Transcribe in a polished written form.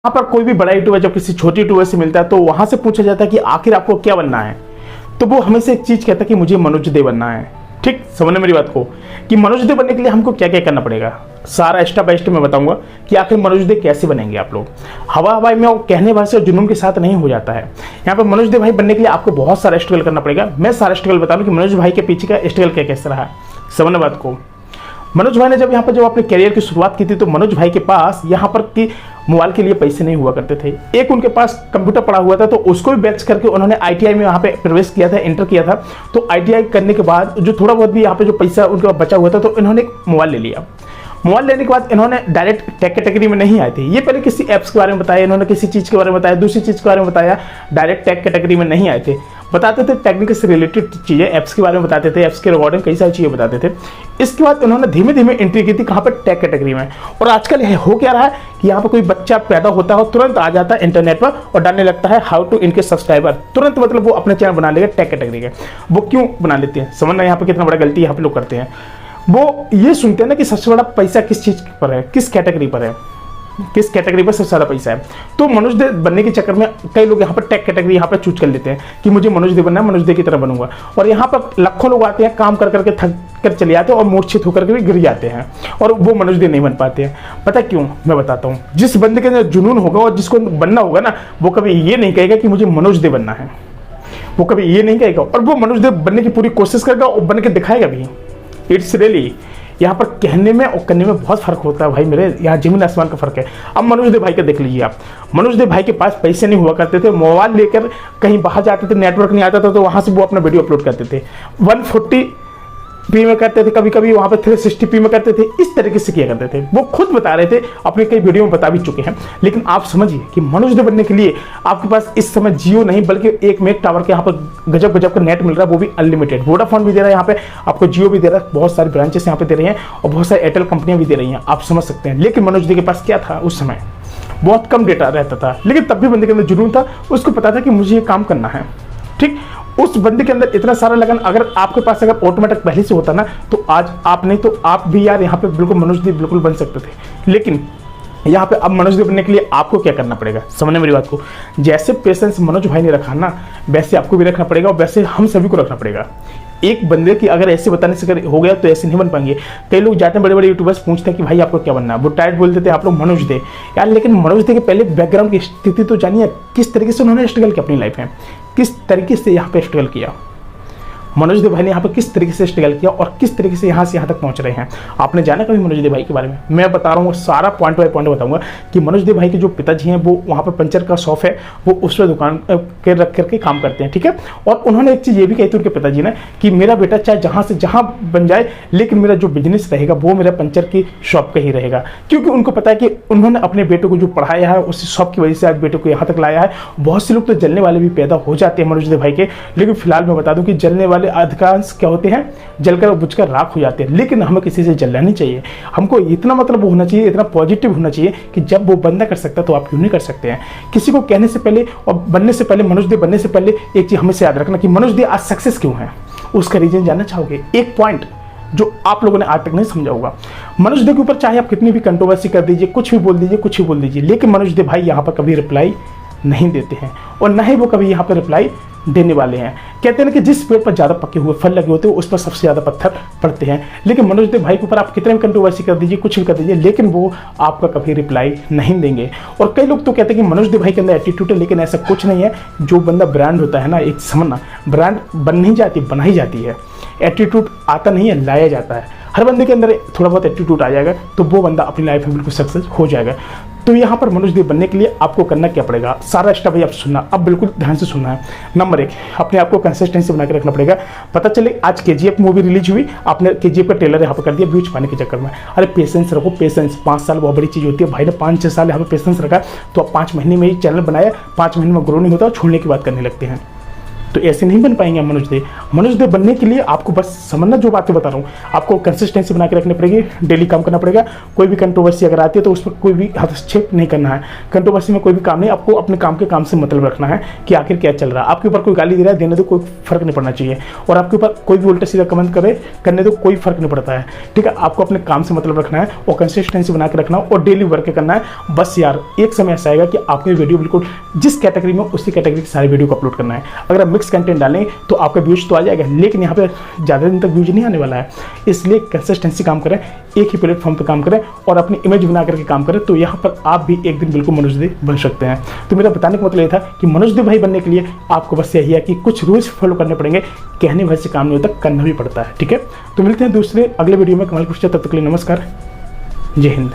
यहाँ पर कोई भी बड़ा यूट्यूबर जब किसी छोटी यूट्यूबर से मिलता है तो वहां से पूछा जाता है कि आखिर आपको क्या बनना है, तो वो हमेशा एक चीज कहता है कि मुझे मनोज दे बनना है। ठीक, समझने मेरी बात को कि मनोज दे बनने के लिए हमको क्या क्या करना पड़ेगा, सारा स्टेप बाय स्टेप मैं बताऊंगा कि आखिर मनोज दे कैसे बनेंगे आप लोग। हवा हवाई में कहने भाई से जुनून के साथ नहीं हो जाता है। यहाँ पर मनोज दे भाई बनने के लिए आपको बहुत सारा स्ट्रगल करना पड़ेगा। मैं सारा स्ट्रगल बता दूं कि मनोज भाई के पीछे का स्ट्रगल क्या कैसे रहा है। समझने बात को, मनोज भाई ने जब यहाँ पर जब अपने करियर की शुरुआत की थी तो मनोज भाई के पास यहाँ पर कि मोबाइल के लिए पैसे नहीं हुआ करते थे। एक उनके पास कंप्यूटर पड़ा हुआ था तो उसको भी बेच करके उन्होंने आईटीआई में यहाँ पे प्रवेश किया था, एंटर किया था। तो आईटीआई करने के बाद जो थोड़ा बहुत भी यहाँ पे जो पैसा उनका बचा हुआ था तो इन्होंने एक मोबाइल ले लिया। मोबाइल लेने के बाद इन्होंने डायरेक्ट टेक कैटेगरी में नहीं आए थे। ये पहले किसी ऐप्स के बारे में बताया, इन्होंने किसी चीज़ के बारे में बताया, दूसरी चीज़ के बारे में बताया, डायरेक्ट टेक कैटेगरी में नहीं आए थे। बताते थे टेक्निकल से रिलेटेड चीज़ें, ऐप्स के बारे में बताते थे, ऐप्स के रिकॉर्डिंग कई सारी चीज़ें बताते थे। इसके बाद उन्होंने धीमे धीमे एंट्री की थी कहाँ पर, टेक कैटेगरी में। और आजकल हो क्या रहा है कि यहाँ पर कोई बच्चा पैदा होता हो तुरंत आ जाता है इंटरनेट पर और डालने लगता है हाउ टू इनके सब्सक्राइबर, तुरंत मतलब वो अपने चैनल बना लेगा टेक कैटेगरी के। वो क्यों बना लेते हैं, समझना यहाँ पर कितना बड़ा गलती यहाँ पे लोग करते हैं। वो ये सुनते हैं ना कि सबसे बड़ा पैसा किस चीज़ पर है, किस कैटेगरी पर है, किस कैटेगरी पर सबसे ज़्यादा पैसा है। तो मनोज दे बनने के चक्कर में कई लोग यहाँ पर टेक कैटेगरी यहाँ पर चूज कर लेते हैं कि मुझे मनोज दे बनना है, मनोज दे की तरह बनूंगा। और यहाँ पर लाखों लोग आते हैं, काम कर करके थक कर चले जाते हैं और मूर्छित होकर के भी गिर जाते हैं और वो मनोज दे नहीं बन पाते हैं। पता क्यों, मैं बताता हूँ। जिस बंदे के अंदर जुनून होगा और जिसको बनना होगा ना, वो कभी ये नहीं कहेगा कि मुझे मनोज दे बनना है, वो कभी ये नहीं कहेगा और वो मनोज दे बनने की पूरी कोशिश करेगा और बन के दिखाएगा भी। इट्स रियली यहाँ पर कहने में और करने में बहुत फर्क होता है भाई मेरे, यहाँ जमीन आसमान का फर्क है। अब मनोज दे भाई का देख लीजिए आप। मनोज दे भाई के पास पैसे नहीं हुआ करते थे, मोबाइल लेकर कहीं बाहर जाते थे, नेटवर्क नहीं आता था तो वहाँ से वो अपना वीडियो अपलोड करते थे। 140p में करते थे, कभी कभी वहाँ पर 360p में करते थे, इस तरीके से किया करते थे। वो खुद बता रहे थे, अपने कई वीडियो में बता भी चुके हैं। लेकिन आप समझिए कि मनोज दे बनने के लिए आपके पास इस समय जियो नहीं बल्कि 1 मेग टावर के यहाँ पर गजब गजब का नेट मिल रहा है, वो भी अनलिमिटेड। वोडाफोन भी दे रहा है यहाँ पे आपको, जियो भी दे रहा है, बहुत सारी ब्रांचेस यहाँ पे दे रही हैं और बहुत सारी एयरटेल कंपनियां भी दे रही हैं, आप समझ सकते हैं। लेकिन मनोज दे के पास क्या था उस समय, बहुत कम डेटा रहता था, लेकिन तब भी बंदे के अंदर जुनून था, उसको पता था कि मुझे ये काम करना है। ठीक, उस बंदे के अंदर इतना सारा लगन अगर आपके पास अगर ऑटोमेटिक पहले से होता ना तो आज आप नहीं तो आप भी यार यहाँ पे बिल्कुल मनोज दे बिल्कुल बन सकते थे। लेकिन यहाँ पे अब मनोज दे बनने के लिए आपको क्या करना पड़ेगा, समझने मेरी बात को। जैसे पेशेंस मनोज भाई ने रखा ना, वैसे आपको भी रखना पड़ेगा और वैसे हम सभी को रखना पड़ेगा। एक बंदे की अगर ऐसे बताने से अगर हो गया तो ऐसे नहीं बन पाएंगे। कई लोग जाते हैं बड़े बड़े यूट्यूबर्स पूछते हैं कि भाई आपको क्या बनना है, वो टाइट बोल देते हैं आप लोग मनोज दे यार। लेकिन मनोज दे के पहले बैकग्राउंड की स्थिति तो जानिए, किस तरीके से उन्होंने स्ट्रगल किया अपनी लाइफ में, किस तरीके से यहाँ पे स्ट्रगल किया मनोज दे भाई ने, यहाँ पर किस तरीके से स्ट्रगल किया और किस तरीके से यहाँ से यहाँ तक पहुँच रहे हैं। आपने जाना कभी मनोज दे भाई के बारे में? मैं बता रहा हूँ, सारा पॉइंट बाय पॉइंट बताऊंगा कि मनोज दे भाई के जो पिताजी हैं वो वहाँ पर पंचर का शॉप है, वो उस पर दुकान के रख करके काम करते हैं। ठीक है, और उन्होंने एक चीज़ ये भी कही थी उनके पिताजी ने कि मेरा बेटा चाहे जहाँ से जहाँ बन जाए लेकिन मेरा जो बिजनेस रहेगा वो मेरा पंचर की शॉप का ही रहेगा। क्योंकि उनको पता है कि उन्होंने अपने बेटे को जो पढ़ाया है उस शॉप की वजह से आज बेटे को यहाँ तक लाया है। बहुत से लोग तो जलने वाले भी पैदा हो जाते हैं मनोज दे भाई के, लेकिन फिलहाल मैं बता दूं कि जलने वाले अधिकांश क्या होते हैं, जलकर बुझकर राख हो जाते हैं। लेकिन हमें किसी से जलना नहीं चाहिए, हमको इतना मतलब होना चाहिए, इतना पॉजिटिव होना चाहिए कि जब वो बंदा कर सकता है तो आप क्यों नहीं कर सकते हैं। किसी को कहने से पहले और बनने से पहले, मनोज दे बनने से पहले एक चीज हमेशा याद रखना कि मनोज दे आज सक्सेस क्यों है, उसका रीजन जानना चाहोगे? एक पॉइंट जो आप लोगों ने आज तक नहीं समझा होगा, मनोज दे के ऊपर चाहे आप कितनी भी कंट्रोवर्सी कर दीजिए, कुछ भी बोल दीजिए, कुछ भी बोल दीजिए, लेकिन मनोज दे भाई यहाँ पर कभी रिप्लाई नहीं देते हैं और ना ही वो कभी यहाँ पर रिप्लाई देने वाले हैं। कहते हैं कि जिस पेड़ पर ज़्यादा पके हुए फल लगे होते हैं उस पर सबसे ज़्यादा पत्थर पड़ते हैं। लेकिन मनोज दे भाई के ऊपर आप कितने भी कंट्रोवर्सी कर दीजिए, कुछ भी कर दीजिए, लेकिन वो आपका कभी रिप्लाई नहीं देंगे। और कई लोग तो कहते हैं कि मनोज दे भाई के अंदर एटीट्यूड है, लेकिन ऐसा कुछ नहीं है। जो बंदा ब्रांड होता है ना, एक समझना, ब्रांड बन नहीं जाती, बनाई जाती है। एटीट्यूड आता नहीं है, लाया जाता है। हर बंदे के अंदर थोड़ा बहुत एटीट्यूड आ जाएगा तो वो बंदा अपनी लाइफ में बिल्कुल सक्सेस हो जाएगा। तो यहाँ पर मनोज दे बनने के लिए आपको करना क्या पड़ेगा, सारा स्टेप भाई आप सुनना, अब बिल्कुल ध्यान से सुनना है। नंबर 1, अपने आप को कंसिस्टेंसी बना के रखना पड़ेगा। पता चले आज KGF मूवी रिलीज हुई, आपने KGF का ट्रेलर यहाँ पर कर दिया व्यूज पाने के चक्कर में। अरे पेशेंस रखो, पेशेंस। 5 साल बहुत बड़ी चीज़ होती है भाई ने 5-6 साल यहाँ पर पेशेंस रखा तो आप 5 महीने में ही चैनल बनाया, 5 महीने में ग्रो नहीं होता, छोड़ने की बात करने लगते हैं। तो ऐसे नहीं बन पाएंगे मनोज देव। मनोज देव बनने के लिए आपको बस समझना, जो बातें बता रहा हूँ, आपको कंसिस्टेंसी बना के रखनी पड़ेगी, डेली काम करना पड़ेगा। कोई भी कंट्रोवर्सी अगर आती है तो उस पर कोई भी हस्तक्षेप नहीं करना है। कंट्रोवर्सी में कोई भी काम नहीं, आपको अपने काम के काम से मतलब रखना है कि आखिर क्या चल रहा है। आपके ऊपर कोई गाली दे रहा है, देने दो, कोई फर्क नहीं पड़ना चाहिए। और आपके ऊपर कोई भी उल्टा सीधा कमेंट करे, करने दो, कोई फर्क नहीं पड़ता है। ठीक है, आपको अपने काम से मतलब रखना है और कंसिस्टेंसी बना के रखना है और डेली वर्क करना है। बस यार, एक समय ऐसा आएगा कि आपको वीडियो बिल्कुल जिस कैटेगरी में, उसी कैटेगरी की सारी वीडियो को अपलोड करना है। अगर आप मिक्स कंटेंट डालें तो आपका व्यूज तो आ जाएगा, लेकिन यहाँ पे ज़्यादा दिन तक व्यूज नहीं आने वाला है। इसलिए कंसिस्टेंसी काम करें, एक ही प्लेटफॉर्म पे काम करें और अपनी इमेज बना करके काम करें, तो यहाँ पर आप भी एक दिन बिल्कुल मनोज देव बन सकते हैं। तो मेरा बताने का मतलब ये था कि मनोज देव भाई बनने के लिए आपको बस यही है कि कुछ रूल्स फॉलो करने पड़ेंगे। कहने भर से काम नहीं होता, करना भी पड़ता है। ठीक है, तो मिलते हैं दूसरे अगले वीडियो में कमाल कुछ। तब तक के लिए नमस्कार, जय हिंद।